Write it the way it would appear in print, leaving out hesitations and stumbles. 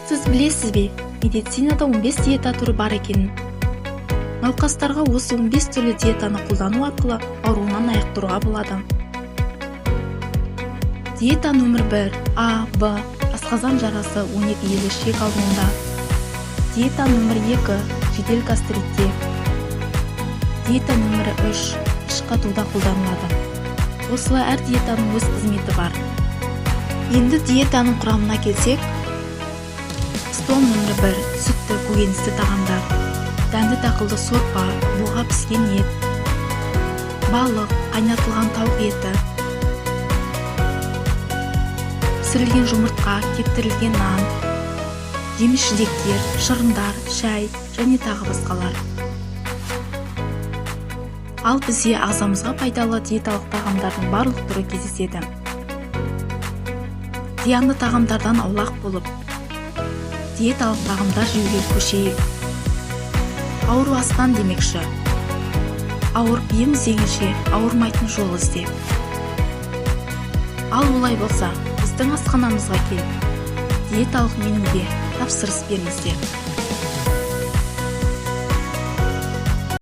Сіз білесіз бе, медицинада 15 диета түрі бар екенін. Науқастарға осы 15 түрлі диетаны қолдану арқылы ауруынан айықтыруға болады. Диета номер 1 А, Б. Асқазан жарасы 12 елішек алуында. Диета номер 2 жедел гастритте. Диета номер 3 іш қатуда қолданылады. Осылай әр диетаның өз қызметі бар. Енді диетаның құрамына келсек, стол номер 1 сүтті, көкөністі тағамдар, дәнді дақылды сорпа, буға піскен ет, балық, қайнатылған тауық еті, пісірілген жұмыртқа, кептірілген нан, жеміс-жидектер, шырындар, шай және тағы басқалар. Ал бізде ағзамызға пайдалы диеталық тағамдардың барлық түрі кездеседі. Зиянды тағамдардан аулақ болып, диеталық тағамдар жеуге көшейік. Ауру астан демекші. Ауырып ем іздегенше ауырмайтын жол ізде. Ал олай болса, біздің асханамызға келіп, диеталық менюге тапсырыс беріңіздер.